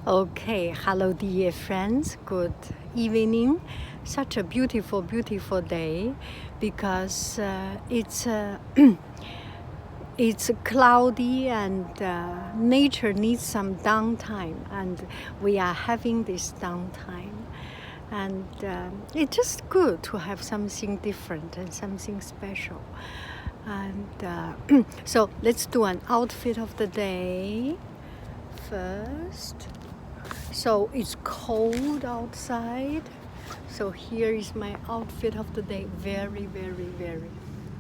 Okay, hello dear friends, good evening. Such a beautiful, beautiful day because it's cloudy and nature needs some downtime, and we are having this downtime. And it's just good to have something different and something special. And so let's do an outfit of the day first. So it's cold outside. So here is my outfit of the day. Very, very, very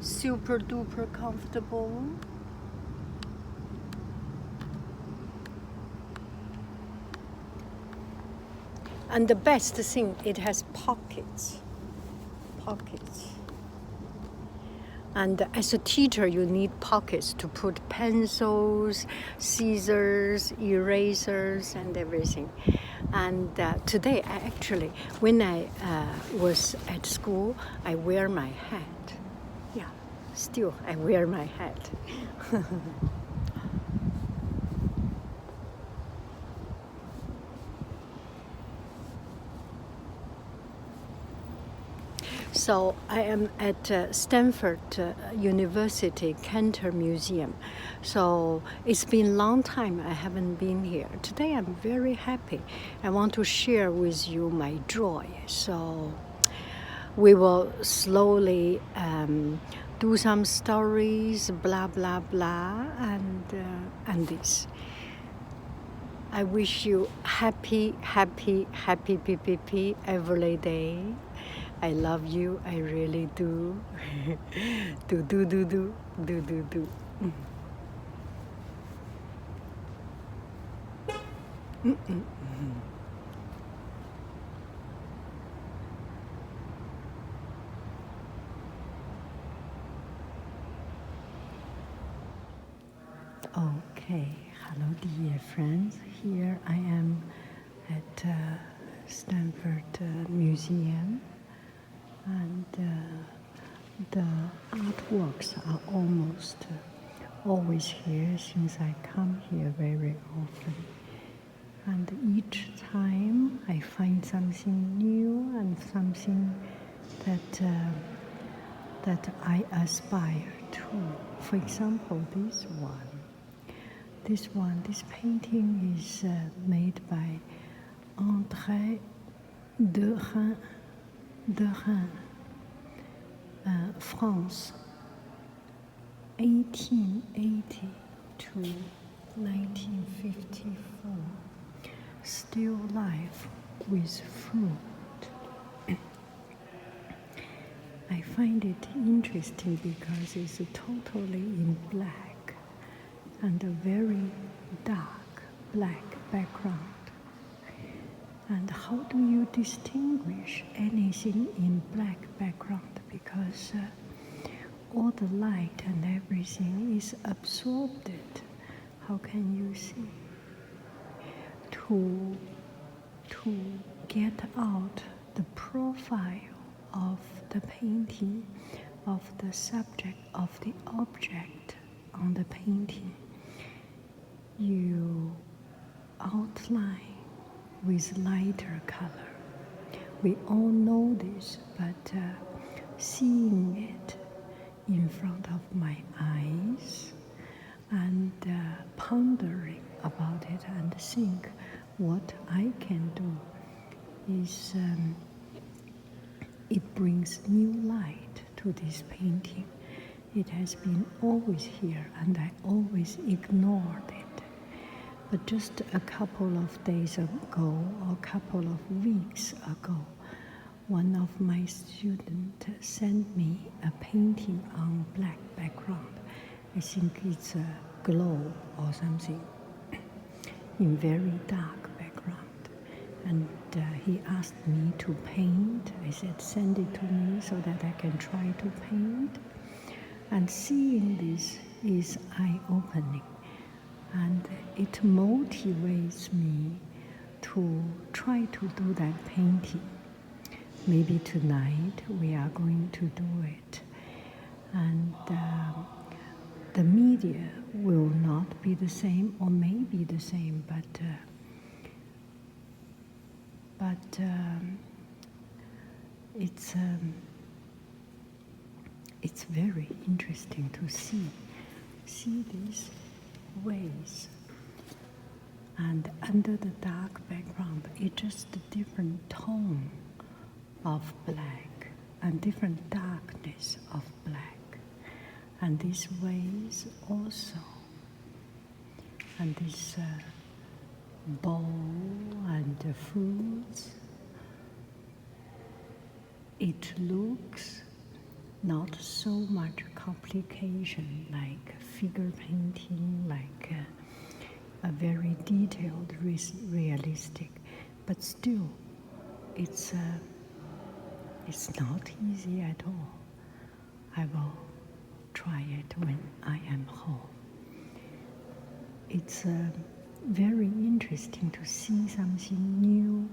super duper comfortable. And the best thing, it has pockets. And as a teacher, you need pockets to put pencils, scissors, erasers, and everything. And today, when I was at school, I wear my hat. Yeah, still I wear my hat. So I am at Stanford University Cantor Museum. So it's been a long time I haven't been here. Today I'm very happy. I want to share with you my joy. So we will slowly do some stories, blah, blah, blah, and this. I wish you happy, happy, happy PPP every day. I love you, I really do. do. Okay, hello dear friends. Here I am at Stanford Museum, and the artworks are almost always here since I come here very often. And each time I find something new and something that I aspire to. For example, this painting is made by Untitled France, 1880 to 1954. Still life with fruit. I find it interesting because it's totally in black and a very dark black background. And how do you distinguish anything in black background? Because all the light and everything is absorbed. How can you see? To get out the profile of the painting, of the subject, of the object on the painting, you outline with lighter color. We all know this, but seeing it in front of my eyes and pondering about it and think what I can do is it brings new light to this painting. It has been always here and I always ignored it. But just a couple of days ago or a couple of weeks ago, one of my students sent me a painting on black background. I think it's a globe or something in very dark background. And he asked me to paint. I said, send it to me so that I can try to paint. And seeing this is eye-opening. And it motivates me to try to do that painting. Maybe tonight we are going to do it. And the media will not be the same or may be the same, but but it's very interesting to see these ways. And under the dark background, it's just a different tone of black and different darkness of black. And these ways also, and this bowl and the fruits, it looks not so much complication like figure painting, like a very detailed, realistic, but still, it's not easy at all. I will try it when I am home. It's very interesting to see something new,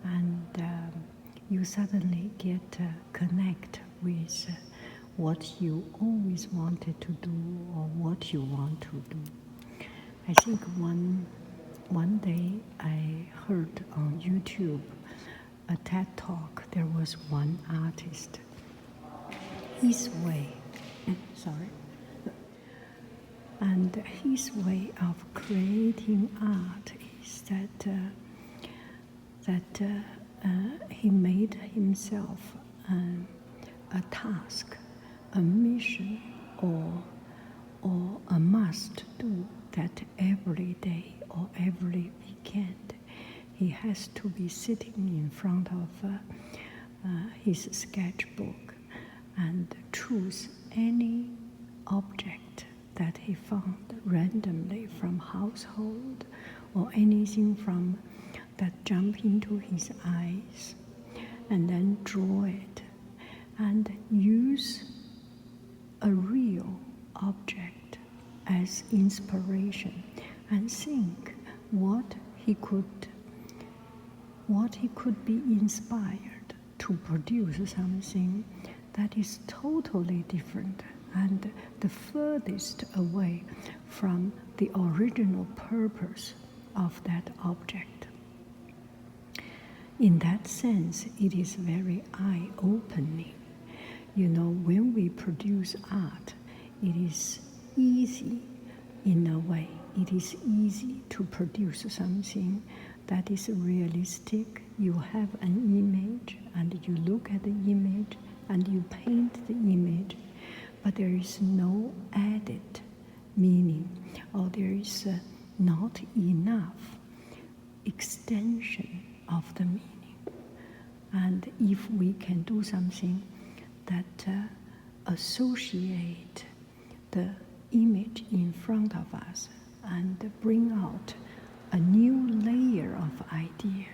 and you suddenly get connect with what you always wanted to do or what you want to do. I think one day I heard on YouTube a TED Talk. There was one artist. His way, and his way of creating art is that he made himself a task, a mission, or a must do, that every day or every weekend he has to be sitting in front of his sketchbook and choose any object that he found randomly from household or anything from that jump into his eyes, and then draw it and use a real object as inspiration and think what he could be inspired to produce something that is totally different and the furthest away from the original purpose of that object. In that sense, it is very eye-opening. You know, when we produce art, it is easy in a way. It is easy to produce something that is realistic. You have an image and you look at the image and you paint the image, but there is no added meaning, or there is not enough extension of the meaning. And if we can do something that associate the image in front of us and bring out a new layer of idea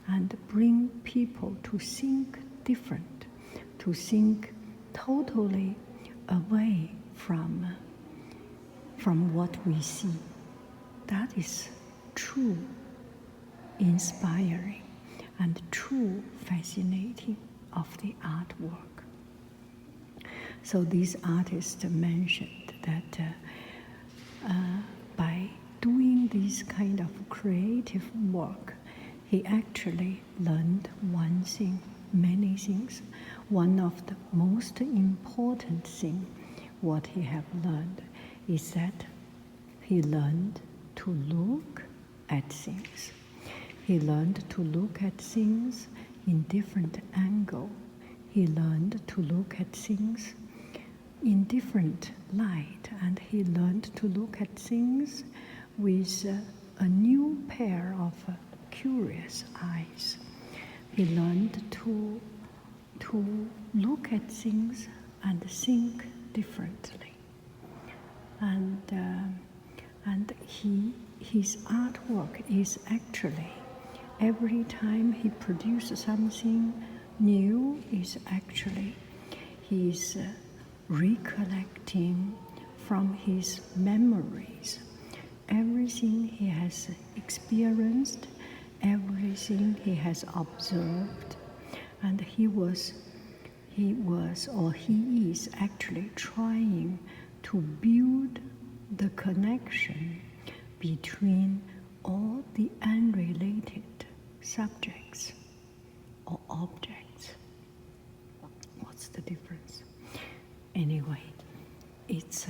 and bring people to think different, to think totally away from what we see. That is true inspiring and true fascinating of the artwork. So these artists mentioned that by doing this kind of creative work, he actually learned one thing, many things. One of the most important things what he have learned is that he learned to look at things. He learned to look at things in different angle. He learned to look at things in different light, and he learned to look at things with a new pair of curious eyes. He learned to look at things and think differently. And his artwork is actually, every time he produces something new, is actually he's recollecting from his memories everything he has experienced, everything he has observed, and he is actually trying to build the connection between all the unrelated subjects or objects. What's the difference? Anyway, it's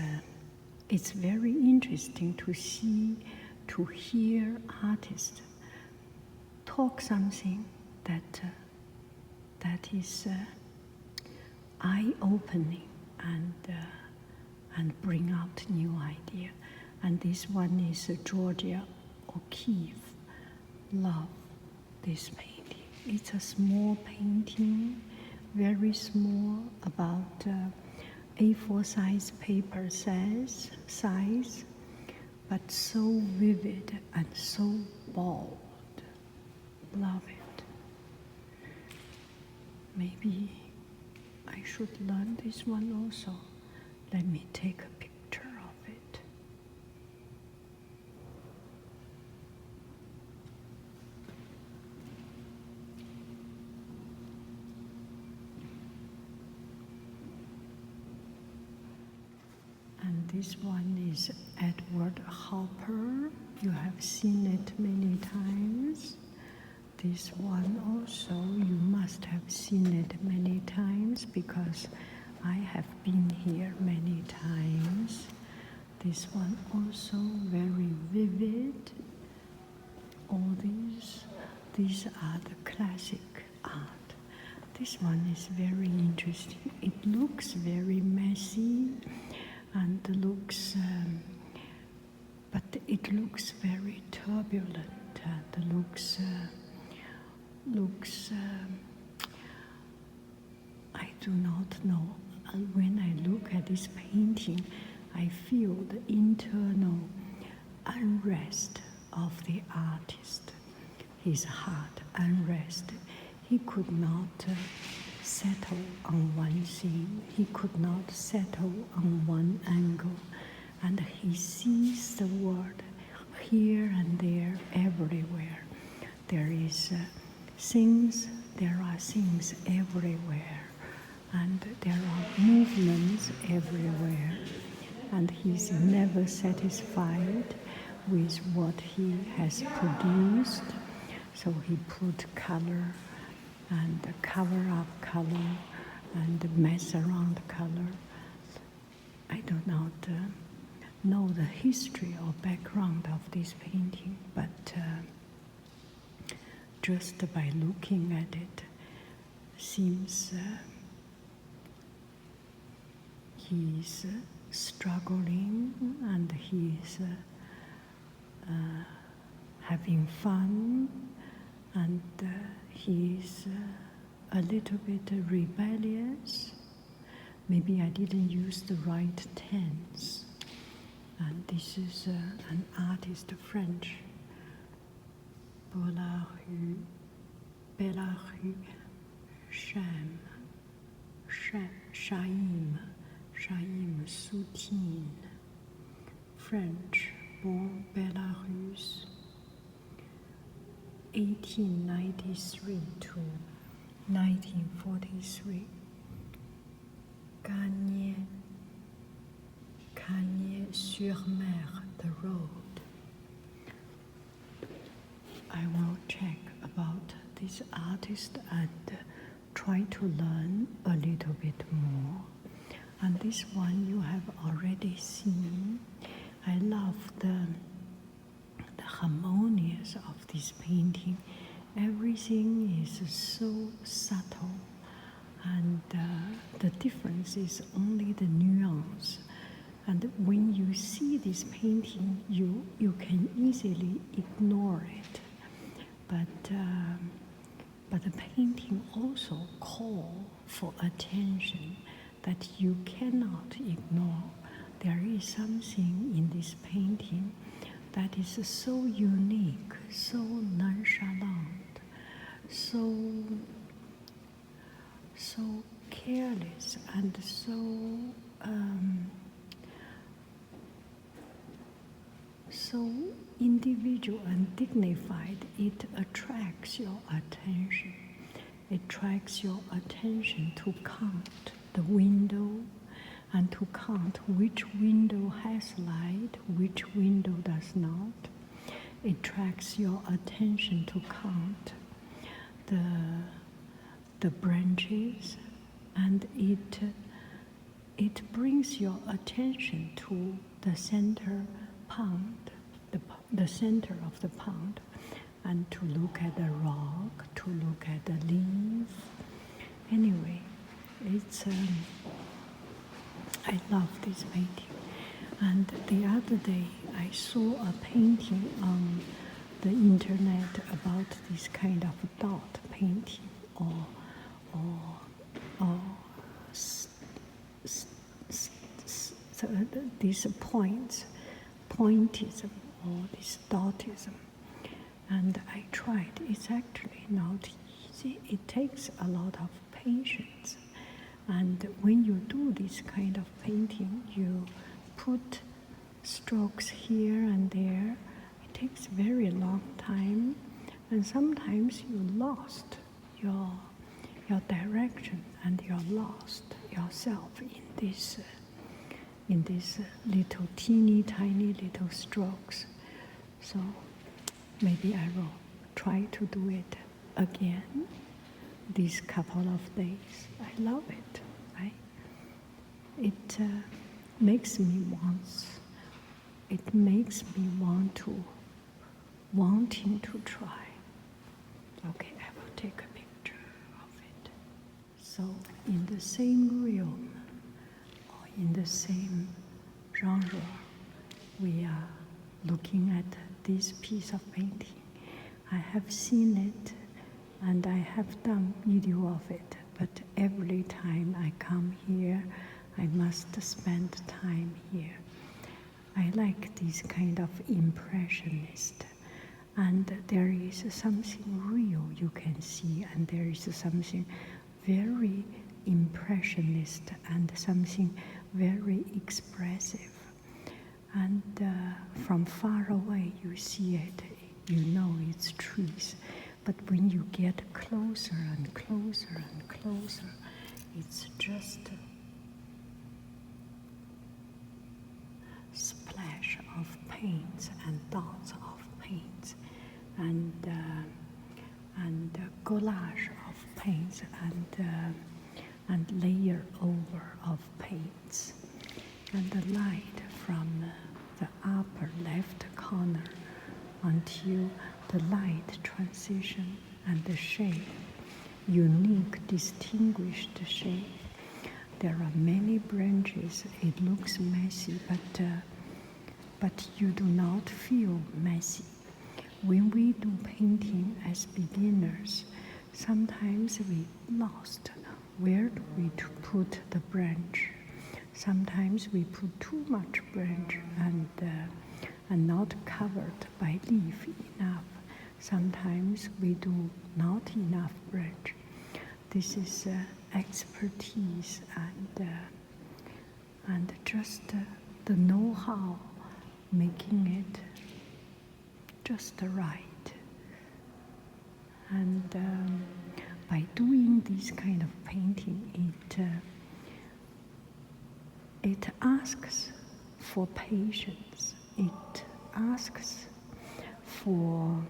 very interesting to hear artists talk something that is eye-opening and bring out new idea. And this one is Georgia O'Keeffe. Love this painting. It's a small painting, very small, about A4 size paper size, but so vivid and so bold. Love it. Maybe I should learn this one also. Let me take a picture of it. And this one is Edward Hopper. You have seen it many times. This one also, you must have seen it many times because I have been here many times. This one also very vivid. All these are the classic art. This one is very interesting. It looks very messy and but it looks very turbulent and looks I do not know. When I look at this painting, I feel the internal unrest of the artist, his heart unrest. He could not settle on one thing. He could not settle on one angle. And he sees the world here and there, everywhere. There are things everywhere, and there are movements everywhere, and he's never satisfied with what he has produced, so he put color and cover up color and mess around color. I do not know the history or background of this painting, but just by looking at it, seems he's struggling and he's having fun, and he's a little bit rebellious. Maybe I didn't use the right tense. And this is an artist, French, Belarus, Chaim Soutine, French, born Belarus, 1893 to 1943. Cagnes-sur-Mer, the road. I will check about this artist and try to learn a little bit more. And this one you have already seen. I love the harmonious of this painting. Everything is so subtle, and the difference is only the nuance. And when you see this painting, you can easily ignore it. But the painting also calls for attention that you cannot ignore. There is something in this painting that is so unique, so nonchalant, so careless, and so individual and dignified. It attracts your attention. It attracts your attention to count the window and to count which window has light, which window does not. It attracts your attention to count the branches, and it brings your attention to the center pond, the center of the pond, and to look at the rock, to look at the leaf. Anyway, it's I love this painting. And the other day, I saw a painting on the internet about this kind of dot painting, or these points, pointism, or this dotism. And I tried. It's actually not easy. It takes a lot of patience. And when you do this kind of painting, you put strokes here and there. It takes very long time, and sometimes you lost your direction, and you're lost yourself in these little teeny tiny little strokes. So maybe I will try to do it again these couple of days. I love it. It makes me wanting to try. Okay, I will take a picture of it. So in the same realm, or in the same genre, we are looking at this piece of painting. I have seen it, and I have done video of it, but every time I come here, I must spend time here. I like this kind of impressionist, and there is something real you can see, and there is something very impressionist and something very expressive. And from far away you see it, you know it's trees. But when you get closer and closer and closer, it's just splash of paints and dots of paints, and collage of paints, and layer over of paints, and the light from the upper left corner until the light transition and the shape, unique, distinguished shape. There are many branches. It looks messy, but you do not feel messy. When we do painting as beginners, sometimes we lost where do we put the branch. Sometimes we put too much branch and not covered by leaf enough. Sometimes we do not enough branch. This is expertise and just the know-how, making it just right. And by doing this kind of painting, it asks for patience. It asks for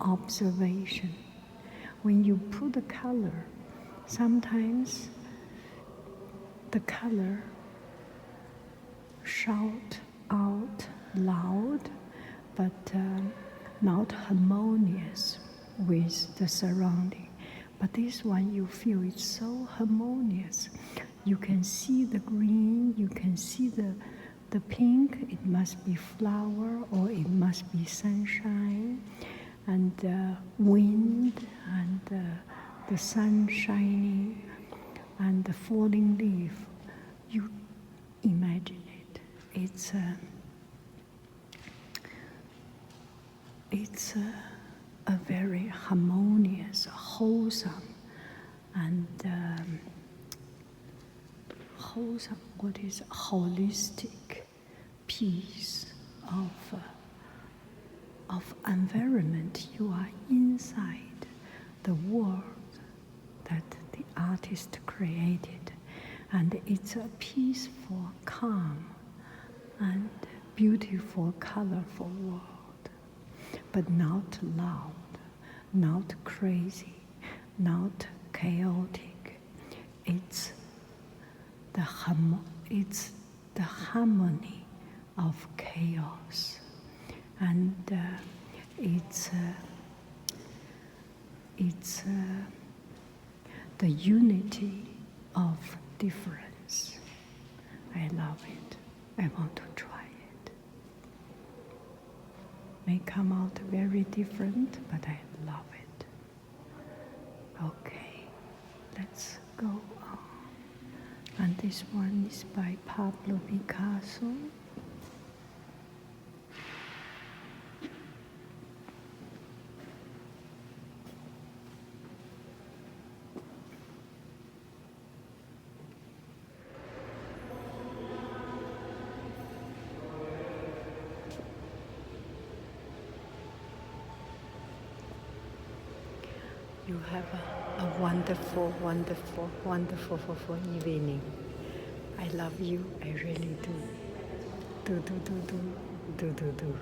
observation. When you put the color, sometimes the color shout out loud, but not harmonious with the surrounding. But this one, you feel it's so harmonious. You can see the green, you can see the pink. It must be flower, or it must be sunshine, and wind, and the sun shining, and the falling leaf. You imagine it. It's a very harmonious, wholesome, and what is holistic piece of environment. You are inside the world that the artist created, and it's a peaceful, calm, and beautiful, colorful world, but not loud, not crazy, not chaotic. It's it's the harmony of chaos, and it's the unity of difference. I love it. I want to try it. May come out very different, but I love it. Okay, let's go on. And this one is by Pablo Picasso. You have a wonderful, wonderful, wonderful evening. I love you. I really do. Do.